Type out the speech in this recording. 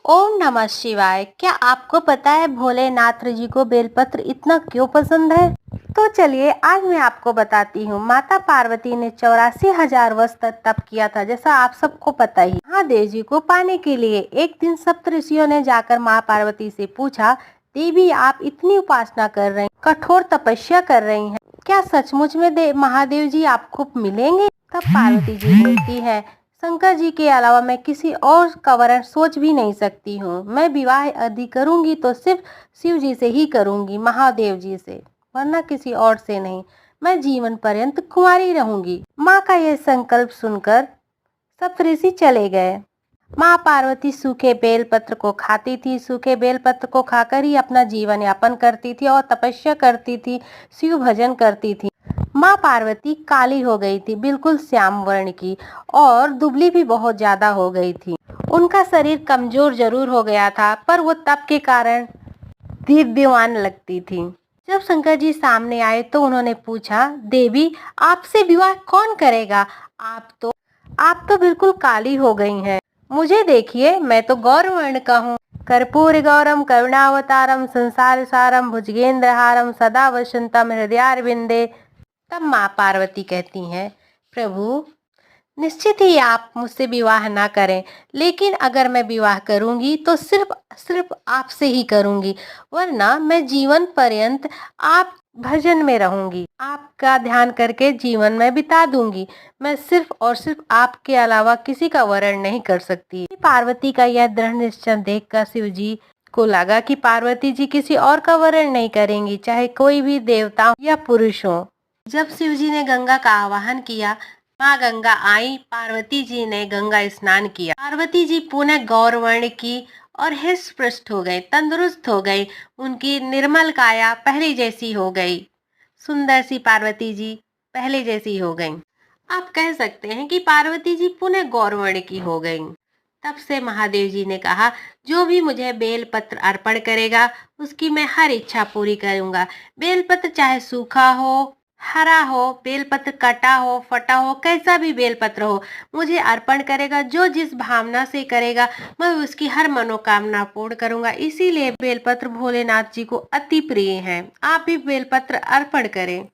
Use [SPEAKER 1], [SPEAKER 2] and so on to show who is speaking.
[SPEAKER 1] ओम नमः शिवाय। क्या आपको पता है भोलेनाथ जी को बेलपत्र इतना क्यों पसंद है? तो चलिए आज मैं आपको बताती हूँ। माता पार्वती ने 84,000 वर्ष तक तप किया था, जैसा आप सबको पता ही। महादेव जी को पाने के लिए एक दिन सप्त ऋषियों ने जाकर माँ पार्वती से पूछा, देवी आप इतनी उपासना कर रही, कठोर तपस्या कर रही हैं, क्या सचमुच में महादेव जी आपको मिलेंगे? तब पार्वती जी बोलती है, शंकर जी के अलावा मैं किसी और का वरण सोच भी नहीं सकती हूँ। मैं विवाह यदि करूंगी तो सिर्फ शिव जी से ही करूंगी, महादेव जी से, वरना किसी और से नहीं। मैं जीवन पर्यंत कुंवारी रहूंगी। माँ का यह संकल्प सुनकर सप्तऋषि चले गए। माँ पार्वती सूखे बेलपत्र को खाती थी, सूखे बेलपत्र को खाकर ही अपना जीवन यापन करती थी और तपस्या करती थी, शिव भजन करती थी। माँ पार्वती काली हो गई थी, बिल्कुल श्याम वर्ण की, और दुबली भी बहुत ज्यादा हो गई थी। उनका शरीर कमजोर जरूर हो गया था, पर वो तप के कारण दिव्यमान लगती थी। जब शंकर जी सामने आए तो उन्होंने पूछा, देवी आपसे विवाह कौन करेगा? आप तो बिल्कुल काली हो गई हैं। मुझे देखिए, मैं तो गौर वर्ण का हूँ। कर्पूर गौरम करुणावतारम संसार सारम भुजगेंद्रहारम सदा वसंतम हृदयारविंदे। तब माँ पार्वती कहती हैं, प्रभु निश्चित ही आप मुझसे विवाह ना करें, लेकिन अगर मैं विवाह करूंगी तो सिर्फ आपसे ही करूंगी, वरना मैं जीवन पर्यंत आप भजन में रहूंगी, आपका ध्यान करके जीवन में बिता दूंगी। मैं सिर्फ और सिर्फ आपके अलावा किसी का वरण नहीं कर सकती। पार्वती का यह दृढ़ निश्चय देखकर शिव जी को लगा कि पार्वती जी किसी और का वरण नहीं करेंगी, चाहे कोई भी देवता या पुरुष हो। जब शिव जी ने गंगा का आवाहन किया, माँ गंगा आई। पार्वती जी ने गंगा स्नान किया। पार्वती जी पुनः गौरवर्ण की और हृष्ट पुष्ट हो गई, तंदुरुस्त हो गई। उनकी निर्मल काया पहले जैसी हो गई। सुंदर सी पार्वती जी पहले जैसी हो गई। आप कह सकते हैं कि पार्वती जी पुनः गौरवर्ण की हो गई। तब से महादेव जी ने कहा, जो भी मुझे बेलपत्र अर्पण करेगा उसकी मैं हर इच्छा पूरी करूंगा। बेलपत्र चाहे सूखा हो, हरा हो, बेलपत्र कटा हो, फटा हो, कैसा भी बेलपत्र हो, मुझे अर्पण करेगा। जो जिस भावना से करेगा मैं उसकी हर मनोकामना पूर्ण करूंगा। इसीलिए बेलपत्र भोलेनाथ जी को अति प्रिय है। आप भी बेलपत्र अर्पण करें।